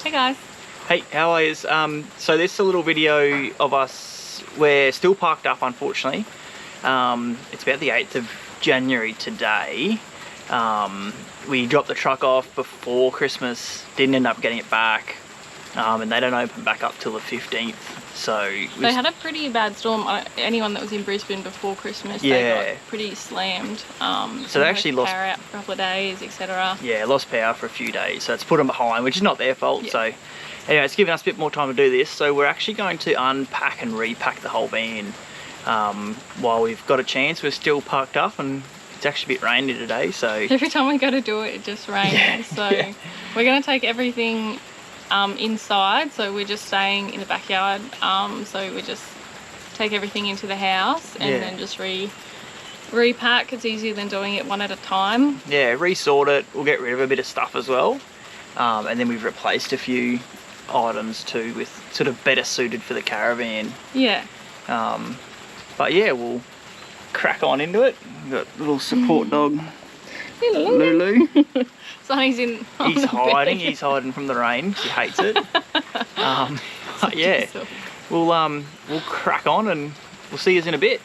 Hey guys. Hey, how are you? So this is a little video of us. We're still parked up, unfortunately. It's about the 8th of January today. We dropped the truck off before Christmas, didn't end up getting it back, and they don't open back up till the 15th. So they had a pretty bad storm. Anyone that was in Brisbane before Christmas, yeah, they got pretty slammed. So they actually lost power out for a couple of days, etc. Yeah, lost power for a few days, so it's put them behind, which is not their fault. Yeah. So anyway, it's given us a bit more time to do this. So we're actually going to unpack and repack the whole van while we've got a chance. We're still parked up, and it's actually a bit rainy today. So every time we go to do it, it just rains. Yeah, so yeah. We're going to take everything inside, so we're just staying in the backyard, so we just take everything into the house and then just repack. It's easier than doing it one at a time. Yeah, resort it, we'll get rid of a bit of stuff as well, and then we've replaced a few items too with sort of better suited for the caravan. Yeah. But yeah, we'll crack on into it. We've got a little support dog, Lulu. Sonny's in on He's the hiding. bed. He's hiding from the rain. He hates it. But yeah, we'll crack on and we'll see you in a bit.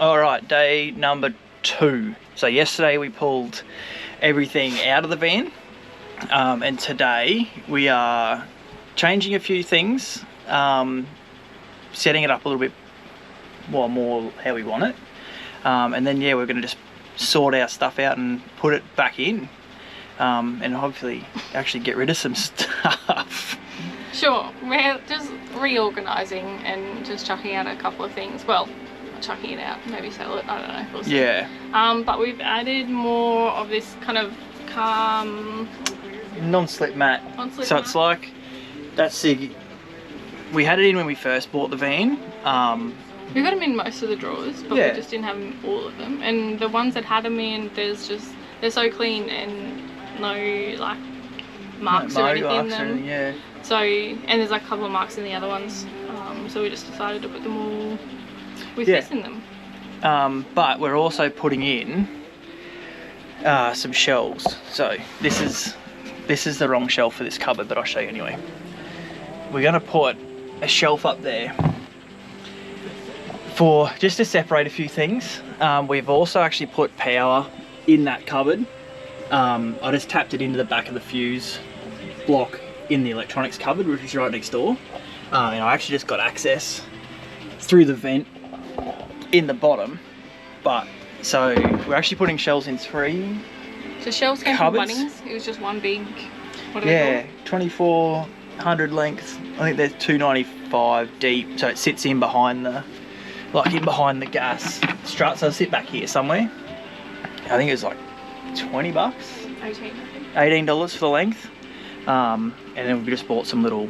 Alright, day number 2. So yesterday we pulled everything out of the van, and today we are changing a few things, setting it up a little bit more how we want it, and then yeah, we're going to just sort our stuff out and put it back in, and hopefully actually get rid of some stuff. Sure, we're just reorganising and just chucking out a couple of things. Well, chucking it out, maybe sell it, I don't know, we'll see. Yeah. But we've added more of this kind of non-slip mat. Non-slip So mat. it's like, we had it in when we first bought the van. We got them in most of the drawers, but Yeah. we just didn't have all of them. And the ones that had them in, they're so clean and no like marks or anything in them. Yeah. So, and there's like a couple of marks in the other ones. So we just decided to put them all with this in them. But we're also putting in some shelves. So this is the wrong shelf for this cupboard, but I'll show you anyway. We're going to put a shelf up there for just to separate a few things. We've also actually put power in that cupboard. I just tapped it into the back of the fuse block in the electronics cupboard, which is right next door. And I actually just got access through the vent in the bottom. But so we're actually putting shelves in 3, So shelves came cupboards. from Bunnings. It was just one big. What are they Yeah, called? 2400 lengths. I think there's 295 deep, so it sits in behind the, gas strut. So I'll sit back here somewhere. I think it was like 20 bucks, 18, I think. $18 for the length. And then we just bought some little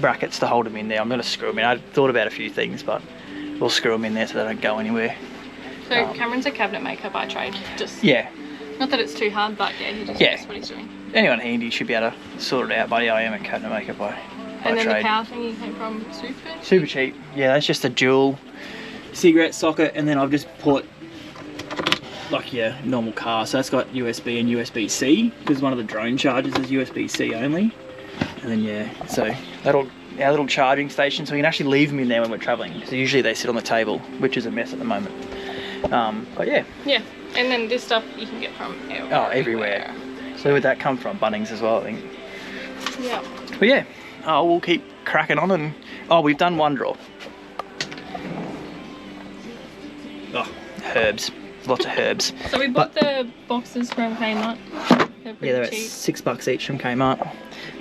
brackets to hold them in there. I'm going to screw them in. I thought about a few things, but we'll screw them in there so they don't go anywhere. So Cameron's a cabinet maker by trade. Just Yeah. Not that it's too hard, but yeah, he just knows what he's doing. Anyone handy should be able to sort it out, but yeah, I am a cabinet maker by And then trade. the power thing came from Super? Super cheap. Yeah, that's just a dual cigarette socket, and then I've just put like your normal car. So that's got USB and USB-C, because one of the drone chargers is USB-C only. And then yeah, so our little charging station, so we can actually leave them in there when we're traveling. So usually they sit on the table, which is a mess at the moment. But yeah. Yeah, and then this stuff you can get from everywhere. So where'd that come from? Bunnings as well, I think. Yeah. But yeah, we'll keep cracking on, and we've done one drawer. Herbs. Lots of herbs. So we bought the boxes from Kmart. They're at cheap. $6 each from Kmart.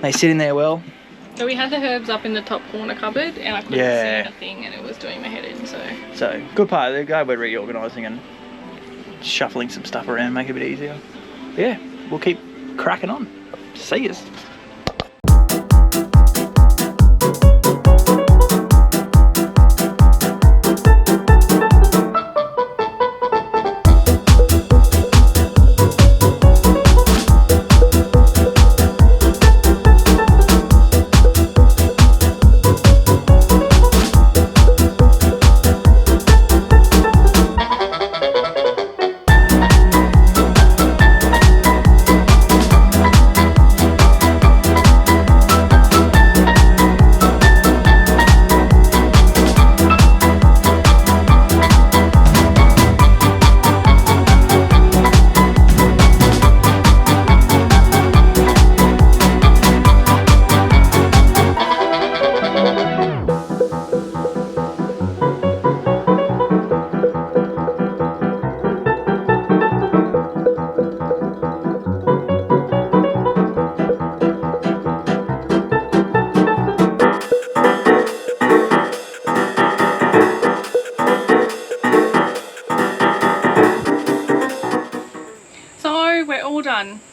They sit in there well. So we had the herbs up in the top corner cupboard, and I couldn't see anything, and it was doing my head in. So good part of the guy, we're reorganising and shuffling some stuff around, make it a bit easier. But yeah, we'll keep cracking on. See us.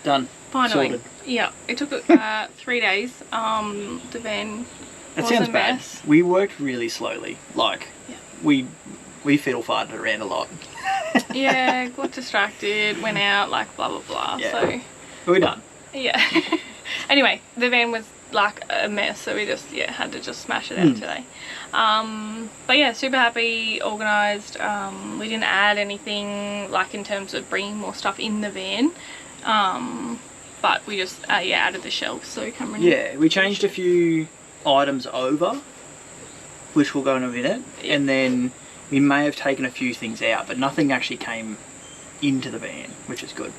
Done. Finally. Sorted. Yeah, it took 3 days. The van That was sounds a bad. mess. We worked really slowly. Like, we fiddle farted around a lot. Yeah, got distracted, went out, like blah blah blah. Yeah. So But we're done. yeah. Anyway, the van was like a mess, so we just had to just smash it out today. But yeah, super happy, organised. We didn't add anything like in terms of bringing more stuff in the van. But we just added the shelves, so Cameron. Yeah, we changed a few items over, which we'll go in a minute, and then we may have taken a few things out, but nothing actually came into the van, which is good.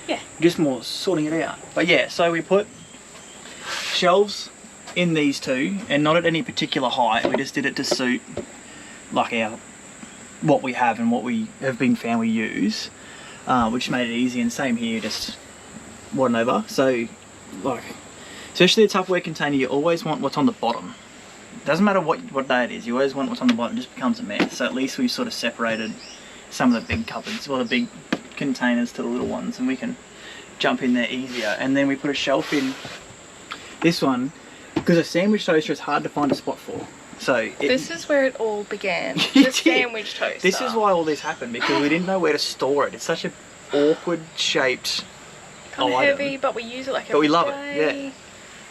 Yeah. Just more sorting it out. But yeah, so we put shelves in these two, and not at any particular height. We just did it to suit like what we have and what we have been found we use, which made it easy. And same here, just one over. So like, especially a Tupperware container, you always want what's on the bottom. Doesn't matter what day it is, you always want what's on the bottom. It just becomes a mess. So at least we've sort of separated some of the big cupboards, or the big containers, to the little ones, and we can jump in there easier. And then we put a shelf in this one, because a sandwich toaster is hard to find a spot for. So this is where it all began. The sandwich toaster. This is why all this happened, because we didn't know where to store it. It's such an awkward shaped kind of item. heavy, but we use it like every But we love day. it, yeah.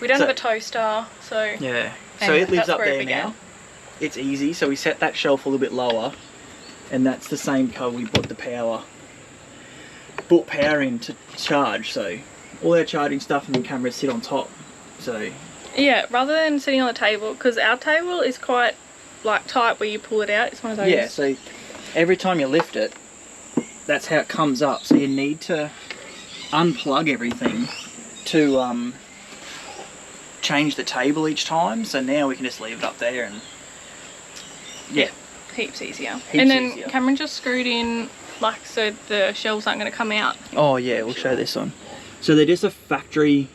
We don't have a toaster, so yeah. So it lives that's up where it there began. now. It's easy. So we set that shelf a little bit lower, and that's the same cover we bought power in to charge. So all our charging stuff and the cameras sit on top. So yeah, rather than sitting on the table, because our table is quite like tight where you pull it out. It's one of those. yeah. So every time you lift it, that's how it comes up. So you need to unplug everything to change the table each time. So now we can just leave it up there, and yeah. Heaps easier. Heaps and then easier. Cameron just screwed in like so the shelves aren't going to come out. Oh yeah, we'll show this one. So they're just a factory.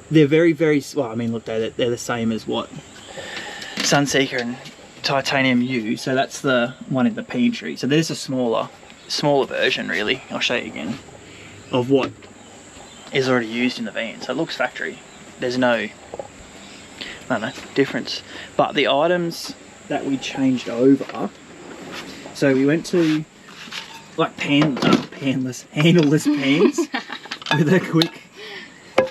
They're very, very, well, I mean, look, they're the same as what Sunseeker and Titanium use. So that's the one in the pantry. So there's a smaller version, really. I'll show you again, of what is already used in the van. So it looks factory. There's no, I don't know, difference. But the items that we changed over, so we went to like handless pans with a quick.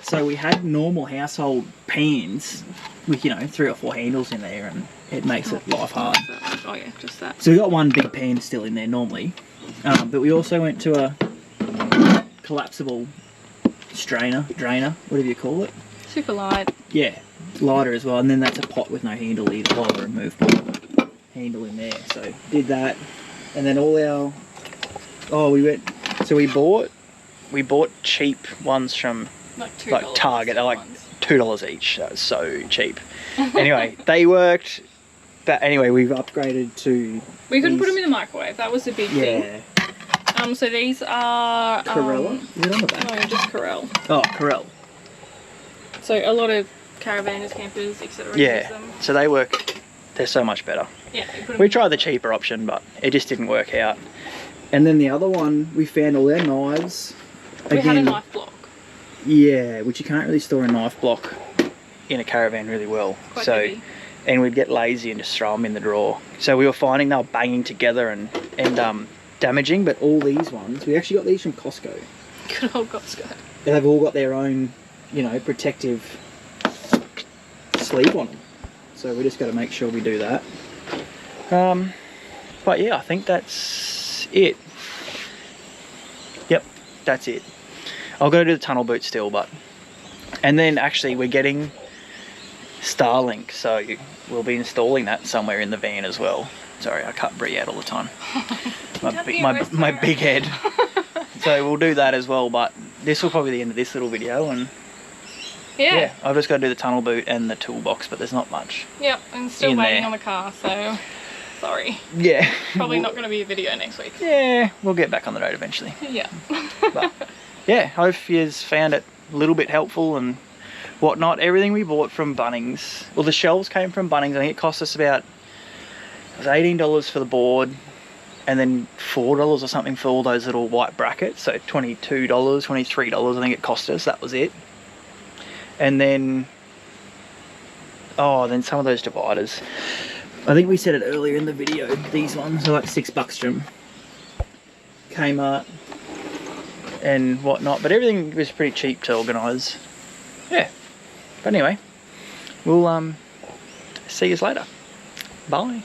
So we had normal household pans with, you know, 3 or 4 handles in there, and it makes it life hard. Oh yeah, just that. So we got one big pan still in there normally, but we also went to a collapsible drainer, whatever you call it. Super light. Yeah, lighter as well, and then that's a pot with no handle either, well, a removable handle in there. So did that, and then all our, we bought cheap ones from like Target. They're like $2 each. That was so cheap. Anyway, they worked, but anyway, we've upgraded to. We couldn't put them in the microwave. That was the big thing. So these are Corella. Is it on the back? No, just Corel. Oh, Corel. So a lot of caravanners, campers, etc. Yeah. use them. So they work. They're so much better. Yeah. We tried the cheaper option, but it just didn't work out. And then the other one, we found all their knives. We had a knife block. Yeah, which you can't really store a knife block in a caravan really well. Quite heavy. And we'd get lazy and just throw them in the drawer. So we were finding they were banging together and damaging, but all these ones, we actually got these from Costco. Good old Costco. They've all got their own, you know, protective sleeve on them. So we just got to make sure we do that. But yeah, I think that's it. Yep, that's it. I'll go to the tunnel boot still, and then actually we're getting Starlink, so we'll be installing that somewhere in the van as well. Sorry, I cut Brie out all the time. my big head. So we'll do that as well, but this will probably be the end of this little video, and yeah, I've just got to do the tunnel boot and the toolbox, but there's not much. Yep, and still waiting on the car, so sorry. Yeah. Probably not going to be a video next week. Yeah, we'll get back on the road eventually. Yeah. But yeah, hope you found it a little bit helpful and whatnot. Everything we bought from Bunnings, well, the shelves came from Bunnings. I think it cost us about, it was $18 for the board, and then $4 or something for all those little white brackets. So $22, $23, I think it cost us. That was it. And then, then some of those dividers. I think we said it earlier in the video. These ones are like $6 from Kmart and whatnot, but everything was pretty cheap to organise. Yeah, but anyway, we'll see you later. Bye.